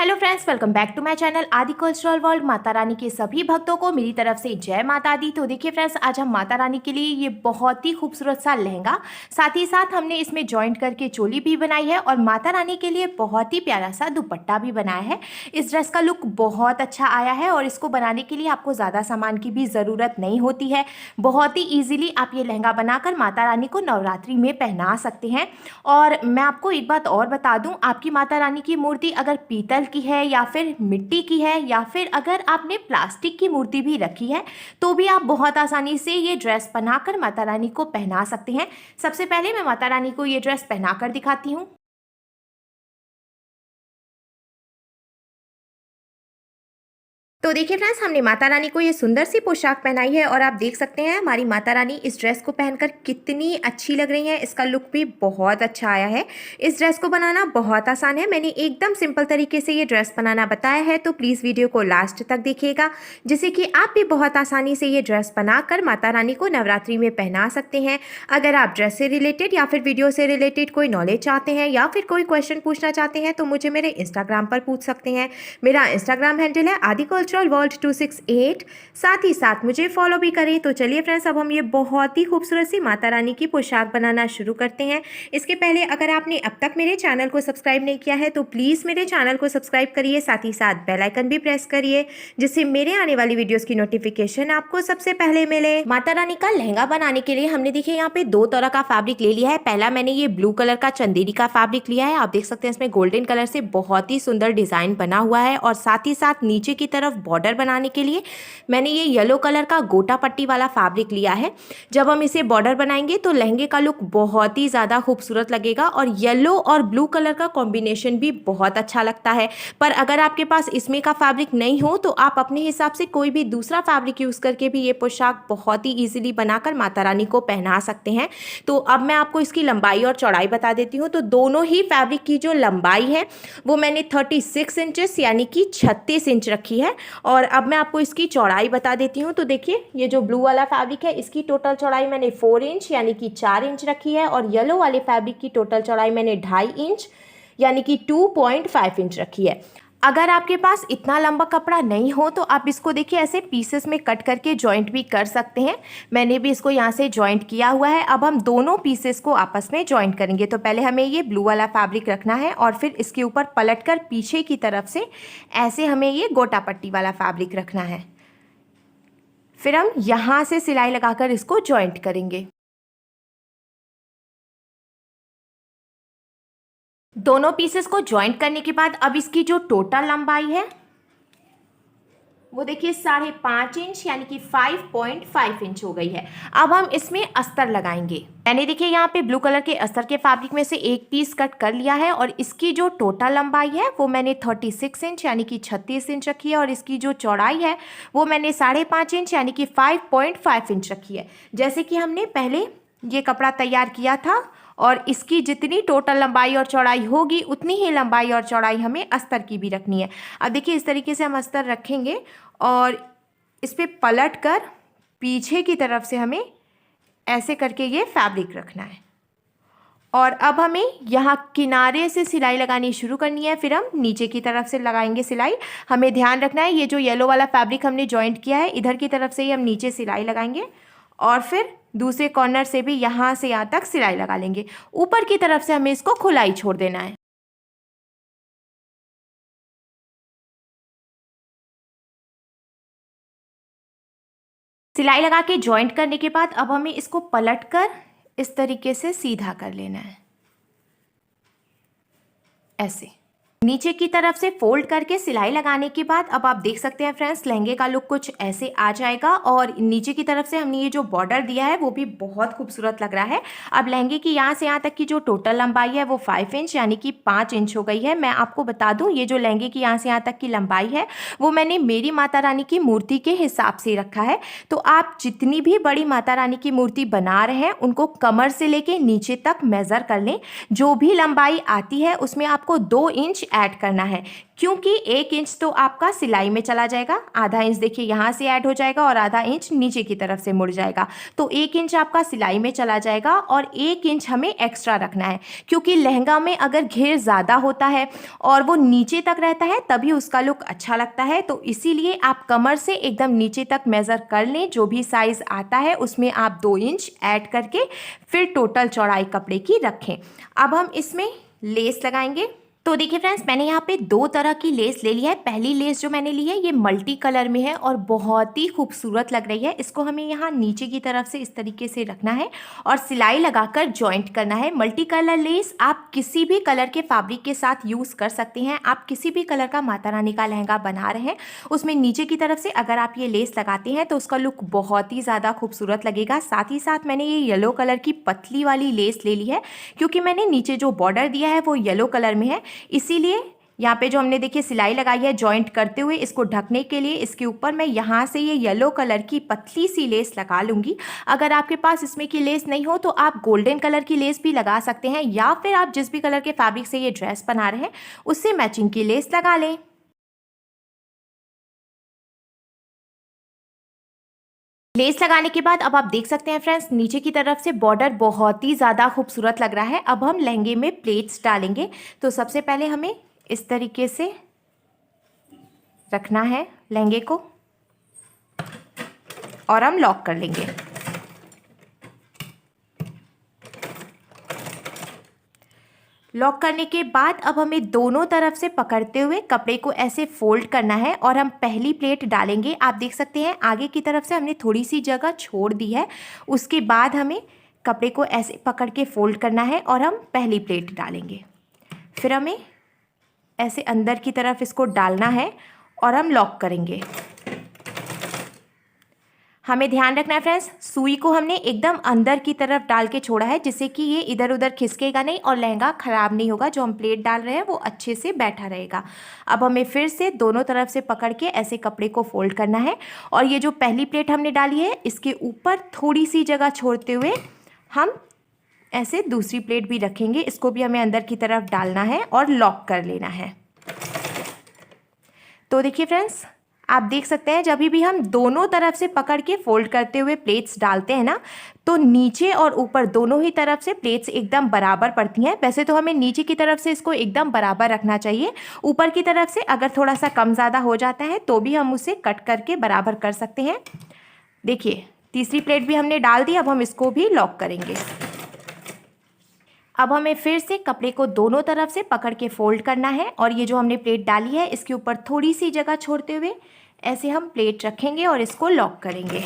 Hello friends, welcome back to my channel Aadi cultural world. Mata Rani के सभी भक्तों को मेरी तरफ से जय माता दी। तो देखिए फ्रेंड्स, आज हम माता रानी के लिए ये बहुत ही खूबसूरत सा लहंगा, साथ ही साथ हमने इसमें जॉइंट करके चोली भी बनाई है और माता रानी के लिए बहुत ही प्यारा सा दुपट्टा भी बनाया है। इस ड्रेस का लुक बहुत अच्छा आया है और इसको बनाने के लिए आपको ज़्यादा सामान की भी ज़रूरत नहीं होती है। बहुत ही ईजिली आप ये लहंगा बनाकर माता रानी को नवरात्रि में पहना सकते हैं। और मैं आपको एक बात और बता दूं, आपकी माता रानी की मूर्ति अगर पीतल की है या फिर मिट्टी की है या फिर अगर आपने प्लास्टिक की मूर्ति भी रखी है तो भी आप बहुत आसानी से ये ड्रेस बनाकर माता रानी को पहना सकते हैं। सबसे पहले मैं माता रानी को ये ड्रेस पहनाकर दिखाती हूँ। तो देखिए फ्रेंड्स, हमने माता रानी को ये सुंदर सी पोशाक पहनाई है और आप देख सकते हैं हमारी माता रानी इस ड्रेस को पहनकर कितनी अच्छी लग रही है। इसका लुक भी बहुत अच्छा आया है। इस ड्रेस को बनाना बहुत आसान है। मैंने एकदम सिंपल तरीके से ये ड्रेस बनाना बताया है, तो प्लीज़ वीडियो को लास्ट तक देखिएगा, जिससे कि आप भी बहुत आसानी से ये ड्रेस बनाकर माता रानी को नवरात्रि में पहना सकते हैं। अगर आप ड्रेस से रिलेटेड या फिर वीडियो से रिलेटेड कोई नॉलेज चाहते हैं या फिर कोई क्वेश्चन पूछना चाहते हैं तो मुझे मेरे इंस्टाग्राम पर पूछ सकते हैं। मेरा इंस्टाग्राम हैंडल है आदि वर्ल्ड 268। साथ ही साथ मुझे फॉलो भी करें। तो चलिए फ्रेंड्स, अब हम ये बहुत ही खूबसूरत सी माता रानी की पोशाक बनाना शुरू करते हैं। इसके पहले अगर आपने अब तक मेरे चैनल को सब्सक्राइब नहीं किया है तो प्लीज़ मेरे चैनल को सब्सक्राइब करिए, साथ ही साथ बेल आइकन भी प्रेस करिए, जिससे मेरे आने वाली वीडियोस की नोटिफिकेशन आपको सबसे पहले मिले। माता रानी का लहंगा बनाने के लिए हमने देखिए यहाँ पे दो तरह का फैब्रिक ले लिया है। पहला मैंने ये ब्लू कलर का चंदेरी का फैब्रिक लिया है। आप देख सकते हैं इसमें गोल्डन कलर से बहुत ही सुंदर डिजाइन बना हुआ है और साथ ही साथ नीचे की तरफ बॉर्डर बनाने के लिए मैंने ये येलो कलर का गोटा पट्टी वाला फैब्रिक लिया है। जब हम इसे बॉर्डर बनाएंगे तो लहंगे का लुक बहुत ही ज़्यादा खूबसूरत लगेगा और येलो और ब्लू कलर का कॉम्बिनेशन भी बहुत अच्छा लगता है। पर अगर आपके पास इसमें का फैब्रिक नहीं हो तो आप अपने हिसाब से कोई भी दूसरा फैब्रिक यूज़ करके भी ये पोशाक बहुत ही ईजिली बनाकर माता रानी को पहना सकते हैं। तो अब मैं आपको इसकी लंबाई और चौड़ाई बता देती हूँ। तो दोनों ही फैब्रिक की जो लंबाई है वो मैंने 36 इंचेस यानी कि 36 इंच रखी है। और अब मैं आपको इसकी चौड़ाई बता देती हूँ। तो देखिए, ये जो ब्लू वाला फैब्रिक है इसकी टोटल चौड़ाई मैंने 4 इंच यानी कि 4 इंच रखी है और येलो वाले फैब्रिक की टोटल चौड़ाई मैंने 2.5 इंच यानी कि 2.5 इंच रखी है। अगर आपके पास इतना लंबा कपड़ा नहीं हो तो आप इसको देखिए ऐसे पीसेस में कट करके जॉइंट भी कर सकते हैं। मैंने भी इसको यहाँ से जॉइंट किया हुआ है। अब हम दोनों पीसेस को आपस में जॉइंट करेंगे। तो पहले हमें ये ब्लू वाला फैब्रिक रखना है और फिर इसके ऊपर पलटकर पीछे की तरफ से ऐसे हमें ये गोटा पट्टी वाला फैब्रिक रखना है। फिर हम यहाँ से सिलाई लगाकर इसको जॉइंट करेंगे। दोनों पीसेस को जॉइंट करने के बाद अब इसकी जो टोटल लंबाई है वो देखिए 5.5 इंच यानी कि 5.5 इंच हो गई है। अब हम इसमें अस्तर लगाएंगे। मैंने देखिए यहाँ पे ब्लू कलर के अस्तर के फैब्रिक में से एक पीस कट कर लिया है और इसकी जो टोटल लंबाई है वो मैंने 36 इंच यानी कि 36 इंच रखी है और इसकी जो चौड़ाई है वो मैंने 5.5 इंच यानी कि 5.5 इंच रखी है। जैसे कि हमने पहले ये कपड़ा तैयार किया था और इसकी जितनी टोटल लंबाई और चौड़ाई होगी उतनी ही लंबाई और चौड़ाई हमें अस्तर की भी रखनी है। अब देखिए इस तरीके से हम अस्तर रखेंगे और इस पर पलट कर पीछे की तरफ से हमें ऐसे करके ये फैब्रिक रखना है। और अब हमें यहाँ किनारे से सिलाई लगानी शुरू करनी है, फिर हम नीचे की तरफ से लगाएंगे सिलाई। हमें ध्यान रखना है ये जो येलो वाला फैब्रिक हमने जॉइंट किया है इधर की तरफ से ही हम नीचे सिलाई लगाएंगे और फिर दूसरे कॉर्नर से भी यहाँ से यहाँ तक सिलाई लगा लेंगे। ऊपर की तरफ से हमें इसको खुला ही छोड़ देना है। सिलाई लगा के जॉइंट करने के बाद अब हमें इसको पलटकर इस तरीके से सीधा कर लेना है, ऐसे नीचे की तरफ से फोल्ड करके सिलाई लगाने के बाद अब आप देख सकते हैं फ्रेंड्स लहंगे का लुक कुछ ऐसे आ जाएगा। और नीचे की तरफ से हमने ये जो बॉर्डर दिया है वो भी बहुत खूबसूरत लग रहा है। अब लहंगे की यहाँ से यहाँ तक की जो टोटल लंबाई है वो 5 इंच यानी कि 5 इंच हो गई है। मैं आपको बता दूं ये जो लहंगे की यहाँ से यहाँ तक की लंबाई है वो मैंने मेरी माता रानी की मूर्ति के हिसाब से रखा है। तो आप जितनी भी बड़ी माता रानी की मूर्ति बना रहे हैं उनको कमर से लेके नीचे तक मेज़र कर लें। जो भी लंबाई आती है उसमें आपको 2 इंच ऐड करना है, क्योंकि 1 इंच तो आपका सिलाई में चला जाएगा, आधा इंच देखिए यहाँ से ऐड हो जाएगा और आधा इंच नीचे की तरफ से मुड़ जाएगा। तो 1 इंच आपका सिलाई में चला जाएगा और 1 इंच हमें एक्स्ट्रा रखना है, क्योंकि लहंगा में अगर घेर ज़्यादा होता है और वो नीचे तक रहता है तभी उसका लुक अच्छा लगता है। तो इसीलिए आप कमर से एकदम नीचे तक मेज़र कर लें, जो भी साइज़ आता है उसमें आप 2 इंच ऐड करके फिर टोटल चौड़ाई कपड़े की रखें। अब हम इसमें लेस लगाएंगे। तो देखिए फ्रेंड्स, मैंने यहाँ पे 2 तरह की लेस ले लिया है। पहली लेस जो मैंने ली है ये मल्टी कलर में है और बहुत ही खूबसूरत लग रही है। इसको हमें यहाँ नीचे की तरफ से इस तरीके से रखना है और सिलाई लगाकर जॉइंट करना है। मल्टी कलर लेस आप किसी भी कलर के फैब्रिक के साथ यूज़ कर सकते हैं। आप किसी भी कलर का माता रानी का लहंगा बना रहे हैं, उसमें नीचे की तरफ से अगर आप ये लेस लगाते हैं तो उसका लुक बहुत ही ज़्यादा खूबसूरत लगेगा। साथ ही साथ मैंने ये येलो कलर की पतली वाली लेस ले ली है, क्योंकि मैंने नीचे जो बॉर्डर दिया है वो येलो कलर में है, इसीलिए यहाँ पे जो हमने देखिए सिलाई लगाई है जॉइंट करते हुए, इसको ढकने के लिए इसके ऊपर मैं यहाँ से ये येलो कलर की पतली सी लेस लगा लूँगी। अगर आपके पास इसमें की लेस नहीं हो तो आप गोल्डन कलर की लेस भी लगा सकते हैं, या फिर आप जिस भी कलर के फैब्रिक से ये ड्रेस बना रहे हैं उससे मैचिंग की लेस लगा लें। लेस लगाने के बाद अब आप देख सकते हैं फ्रेंड्स, नीचे की तरफ से बॉर्डर बहुत ही ज़्यादा खूबसूरत लग रहा है। अब हम लहंगे में प्लेट्स डालेंगे। तो सबसे पहले हमें इस तरीके से रखना है लहंगे को और हम लॉक कर लेंगे। लॉक करने के बाद अब हमें दोनों तरफ से पकड़ते हुए कपड़े को ऐसे फोल्ड करना है और हम पहली प्लेट डालेंगे। आप देख सकते हैं आगे की तरफ से हमने थोड़ी सी जगह छोड़ दी है। उसके बाद हमें कपड़े को ऐसे पकड़ के फोल्ड करना है और हम पहली प्लेट डालेंगे। फिर हमें ऐसे अंदर की तरफ इसको डालना है और हम लॉक करेंगे। हमें ध्यान रखना है फ्रेंड्स, सुई को हमने एकदम अंदर की तरफ डाल के छोड़ा है, जिससे कि ये इधर उधर खिसकेगा नहीं और लहंगा ख़राब नहीं होगा। जो हम प्लेट डाल रहे हैं वो अच्छे से बैठा रहेगा। अब हमें फिर से दोनों तरफ से पकड़ के ऐसे कपड़े को फोल्ड करना है और ये जो पहली प्लेट हमने डाली है इसके ऊपर थोड़ी सी जगह छोड़ते हुए हम ऐसे दूसरी प्लेट भी रखेंगे। इसको भी हमें अंदर की तरफ डालना है और लॉक कर लेना है। तो देखिए फ्रेंड्स, आप देख सकते हैं जब भी हम दोनों तरफ से पकड़ के फोल्ड करते हुए प्लेट्स डालते हैं ना, तो नीचे और ऊपर दोनों ही तरफ से प्लेट्स एकदम बराबर पड़ती हैं। वैसे तो हमें नीचे की तरफ से इसको एकदम बराबर रखना चाहिए। ऊपर की तरफ से अगर थोड़ा सा कम ज़्यादा हो जाता है तो भी हम उसे कट करके बराबर कर सकते हैं। देखिए तीसरी प्लेट भी हमने डाल दी। अब हम इसको भी लॉक करेंगे। अब हमें फिर से कपड़े को दोनों तरफ से पकड़ के फोल्ड करना है और ये जो हमने प्लेट डाली है इसके ऊपर थोड़ी सी जगह छोड़ते हुए ऐसे हम प्लेट रखेंगे और इसको लॉक करेंगे।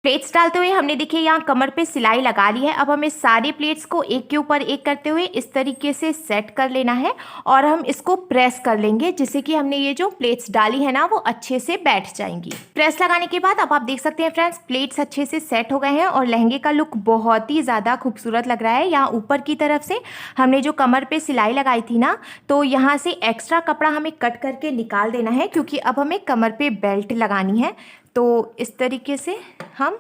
प्लेट्स डालते हुए हमने देखिए यहाँ कमर पे सिलाई लगा ली है। अब हमें सारी प्लेट्स को एक के ऊपर एक करते हुए इस तरीके से सेट कर लेना है और हम इसको प्रेस कर लेंगे, जिससे कि हमने ये जो प्लेट्स डाली है ना वो अच्छे से बैठ जाएंगी। प्रेस लगाने के बाद अब आप देख सकते हैं फ्रेंड्स, प्लेट्स अच्छे से सेट हो गए हैं और लहंगे का लुक बहुत ही ज़्यादा खूबसूरत लग रहा है। यहाँ ऊपर की तरफ से हमने जो कमर पे सिलाई लगाई थी ना, तो यहाँ से एक्स्ट्रा कपड़ा हमें कट करके निकाल देना है, क्योंकि अब हमें कमर पे बेल्ट लगानी है। तो इस तरीके से हम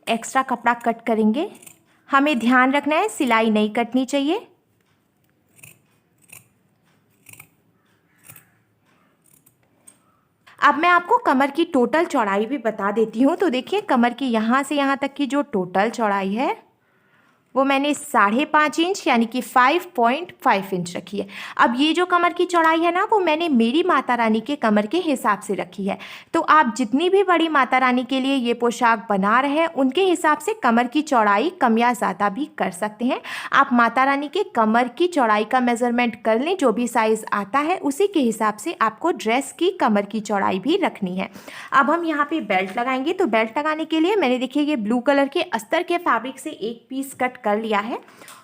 एक्स्ट्रा कपड़ा कट करेंगे। हमें ध्यान रखना है सिलाई नहीं कटनी चाहिए। अब मैं आपको कमर की टोटल चौड़ाई भी बता देती हूँ। तो देखिए कमर की यहाँ से यहाँ तक की जो टोटल चौड़ाई है वो मैंने 5.5 इंच यानी कि 5.5 इंच रखी है। अब ये जो कमर की चौड़ाई है ना वो मैंने मेरी माता रानी के कमर के हिसाब से रखी है। तो आप जितनी भी बड़ी माता रानी के लिए ये पोशाक बना रहे हैं उनके हिसाब से कमर की चौड़ाई कम या ज़्यादा भी कर सकते हैं। आप माता रानी के कमर की चौड़ाई का मेज़रमेंट कर लें, जो भी साइज़ आता है उसी के हिसाब से आपको ड्रेस की कमर की चौड़ाई भी रखनी है। अब हम यहाँ पे बेल्ट लगाएंगे। तो बेल्ट लगाने के लिए मैंने देखिए ये ब्लू कलर के अस्तर के फैब्रिक से एक पीस कट कर लिया है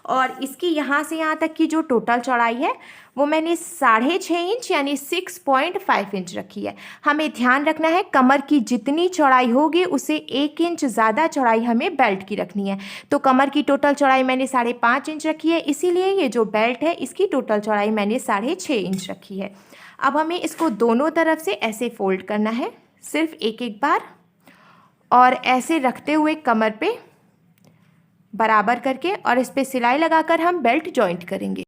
और इसकी यहाँ से यहाँ तक की जो टोटल चौड़ाई है वो मैंने 6.5 इंच यानी 6.5 इंच रखी है। हमें ध्यान रखना है कमर की जितनी चौड़ाई होगी उसे 1 इंच ज़्यादा चौड़ाई हमें बेल्ट की रखनी है। तो कमर की टोटल चौड़ाई मैंने 5.5 इंच रखी है, इसीलिए ये जो बेल्ट है इसकी टोटल चौड़ाई मैंने 6.5 इंच रखी है। अब हमें इसको दोनों तरफ से ऐसे फोल्ड करना है, सिर्फ एक एक बार, और ऐसे रखते हुए कमर पे बराबर करके और इस पे सिलाई लगाकर हम बेल्ट जॉइंट करेंगे।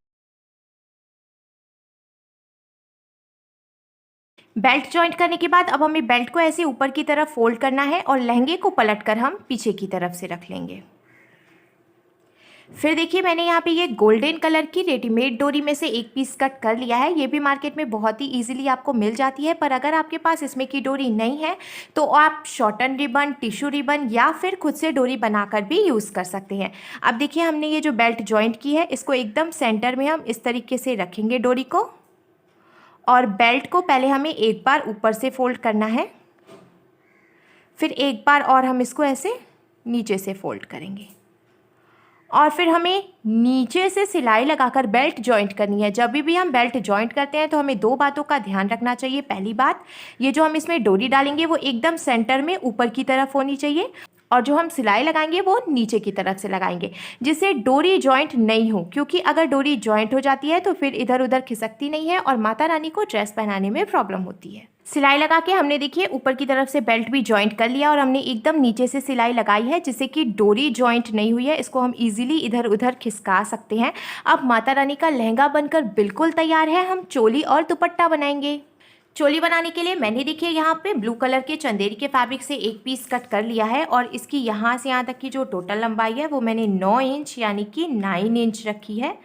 बेल्ट जॉइंट करने के बाद अब हमें बेल्ट को ऐसे ऊपर की तरफ फोल्ड करना है और लहंगे को पलटकर हम पीछे की तरफ से रख लेंगे। फिर देखिए मैंने यहाँ पे ये गोल्डन कलर की रेडीमेड डोरी में से एक पीस कट कर लिया है। ये भी मार्केट में बहुत ही इजीली आपको मिल जाती है, पर अगर आपके पास इसमें की डोरी नहीं है तो आप शॉर्टन रिबन, टिश्यू रिबन या फिर खुद से डोरी बनाकर भी यूज़ कर सकते हैं। अब देखिए हमने ये जो बेल्ट जॉइंट की है इसको एकदम सेंटर में हम इस तरीके से रखेंगे डोरी को, और बेल्ट को पहले हमें एक बार ऊपर से फोल्ड करना है, फिर एक बार और हम इसको ऐसे नीचे से फोल्ड करेंगे और फिर हमें नीचे से सिलाई लगाकर बेल्ट जॉइंट करनी है। जब भी हम बेल्ट जॉइंट करते हैं तो हमें दो बातों का ध्यान रखना चाहिए। पहली बात, ये जो हम इसमें डोरी डालेंगे वो एकदम सेंटर में ऊपर की तरफ होनी चाहिए, और जो हम सिलाई लगाएंगे वो नीचे की तरफ से लगाएंगे जिससे डोरी जॉइंट नहीं हो, क्योंकि अगर डोरी जॉइंट हो जाती है तो फिर इधर उधर खिसकती नहीं है और माता रानी को ड्रेस पहनाने में प्रॉब्लम होती है। सिलाई लगा के हमने देखिए ऊपर की तरफ से बेल्ट भी जॉइंट कर लिया और हमने एकदम नीचे से सिलाई लगाई है जिससे कि डोरी जॉइंट नहीं हुई है। इसको हम इजीली इधर उधर खिसका सकते हैं। अब माता रानी का लहंगा बनकर बिल्कुल तैयार है। हम चोली और दुपट्टा बनाएंगे। चोली बनाने के लिए मैंने देखिए यहाँ पे ब्लू कलर के चंदेरी के फैब्रिक से एक पीस कट कर लिया है और इसकी यहाँ से यहाँ तक की जो टोटल लंबाई है वो मैंने 9 इंच यानी कि 9 इंच रखी है,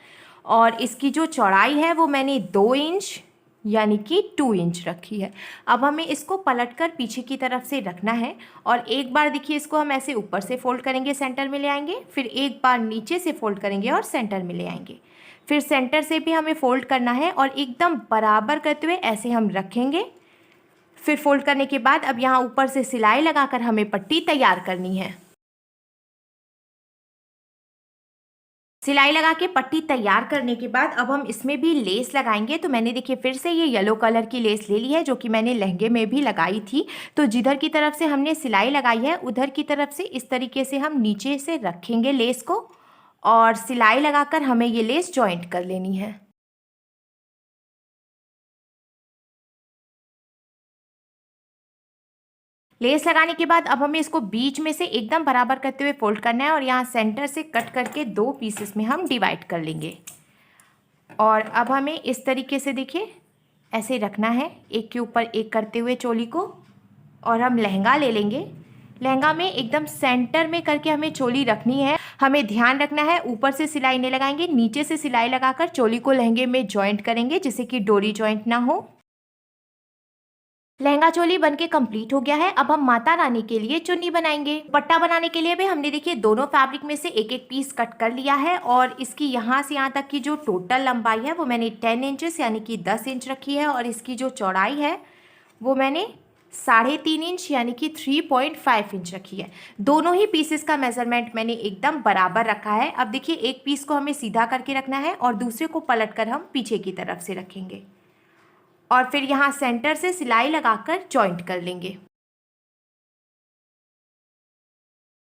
और इसकी जो चौड़ाई है वो मैंने 2 इंच यानी कि 2 इंच रखी है। अब हमें इसको पलटकर पीछे की तरफ से रखना है और एक बार देखिए इसको हम ऐसे ऊपर से फोल्ड करेंगे, सेंटर में ले आएंगे, फिर एक बार नीचे से फोल्ड करेंगे और सेंटर में ले आएंगे, फिर सेंटर से भी हमें फोल्ड करना है और एकदम बराबर करते हुए ऐसे हम रखेंगे। फिर फोल्ड करने के बाद अब यहाँ ऊपर से सिलाई लगाकर हमें पट्टी तैयार करनी है। सिलाई लगा के पट्टी तैयार करने के बाद अब हम इसमें भी लेस लगाएंगे। तो मैंने देखिए फिर से ये येलो कलर की लेस ले ली है जो कि मैंने लहंगे में भी लगाई थी। तो जिधर की तरफ से हमने सिलाई लगाई है उधर की तरफ से इस तरीके से हम नीचे से रखेंगे लेस को और सिलाई लगाकर हमें ये लेस जॉइंट कर लेनी है। लेस लगाने के बाद अब हमें इसको बीच में से एकदम बराबर करते हुए फोल्ड करना है और यहाँ सेंटर से कट करके 2 पीसेस में हम डिवाइड कर लेंगे। और अब हमें इस तरीके से देखिए ऐसे रखना है, एक के ऊपर एक करते हुए चोली को, और हम लहंगा ले लेंगे। लहंगा में एकदम सेंटर में करके हमें चोली रखनी है। हमें ध्यान रखना है ऊपर से सिलाई नहीं लगाएंगे, नीचे से सिलाई लगाकर चोली को लहंगे में जॉइंट करेंगे जिससे कि डोरी जॉइंट ना हो। लहंगा चोली बनके कंप्लीट हो गया है। अब हम माता रानी के लिए चुन्नी बनाएंगे। दुपट्टा बनाने के लिए भी हमने देखिए दोनों फैब्रिक में से एक एक पीस कट कर लिया है और इसकी यहाँ से यहाँ तक की जो टोटल लंबाई है वो मैंने 10 इंचेस यानी कि 10 इंच रखी है और इसकी जो चौड़ाई है वो मैंने 3.5 इंच यानी कि 3.5 इंच रखी है। दोनों ही पीसेस का मेजरमेंट मैंने एकदम बराबर रखा है। अब देखिए एक पीस को हमें सीधा करके रखना है और दूसरे को पलट कर हम पीछे की तरफ से रखेंगे और फिर यहाँ सेंटर से सिलाई लगाकर जॉइंट कर लेंगे।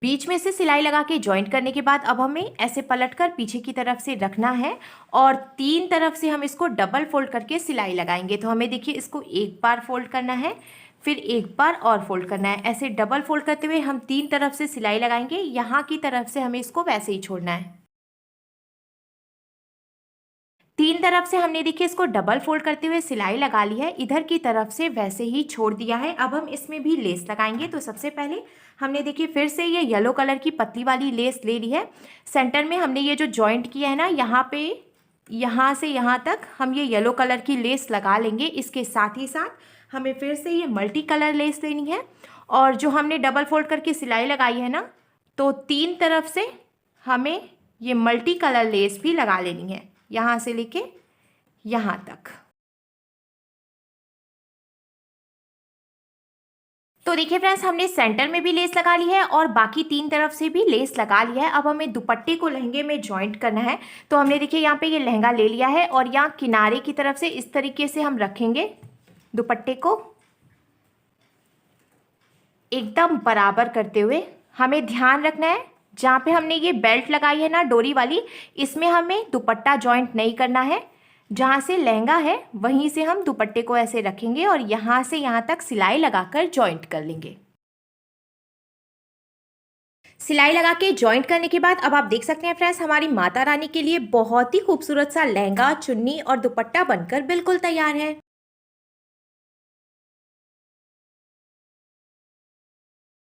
बीच में से सिलाई लगा के जॉइंट करने के बाद अब हमें ऐसे पलटकर पीछे की तरफ से रखना है और 3 तरफ से हम इसको डबल फोल्ड करके सिलाई लगाएंगे। तो हमें देखिए इसको एक बार फोल्ड करना है, फिर एक बार और फोल्ड करना है। ऐसे डबल फोल्ड करते हुए हम 3 तरफ से सिलाई लगाएंगे। यहाँ की तरफ से हमें इसको वैसे ही छोड़ना है। 3 तरफ से हमने देखिए इसको डबल फोल्ड करते हुए सिलाई लगा ली है, इधर की तरफ से वैसे ही छोड़ दिया है। अब हम इसमें भी लेस लगाएंगे। तो सबसे पहले हमने देखिए फिर से ये येलो कलर की पतली वाली लेस ले ली है। सेंटर में हमने ये जो जॉइंट किया है ना, यहाँ पे यहाँ से यहाँ तक हम ये येलो कलर की लेस लगा लेंगे। इसके साथ ही साथ हमें फिर से ये मल्टी कलर लेस लेनी है और जो हमने डबल फोल्ड करके सिलाई लगाई है ना, तो 3 तरफ से हमें ये मल्टी कलर लेस भी लगा लेनी है, यहाँ से लेके यहाँ तक। तो देखिए फ्रेंड्स, हमने सेंटर में भी लेस लगा ली है और बाकी 3 तरफ से भी लेस लगा लिया है। अब हमें दुपट्टे को लहंगे में जॉइंट करना है। तो हमने देखिए यहाँ पे ये लहंगा ले लिया है और यहाँ किनारे की तरफ से इस तरीके से हम रखेंगे दुपट्टे को एकदम बराबर करते हुए। हमें ध्यान रखना है जहाँ पे हमने ये बेल्ट लगाई है ना डोरी वाली, इसमें हमें दुपट्टा जॉइंट नहीं करना है। जहाँ से लहंगा है वहीं से हम दुपट्टे को ऐसे रखेंगे और यहाँ से यहाँ तक सिलाई लगाकर जॉइंट कर लेंगे। सिलाई लगा के जॉइंट करने के बाद अब आप देख सकते हैं फ्रेंड्स, हमारी माता रानी के लिए बहुत ही खूबसूरत सा लहंगा, चुन्नी और दुपट्टा बनकर बिल्कुल तैयार है।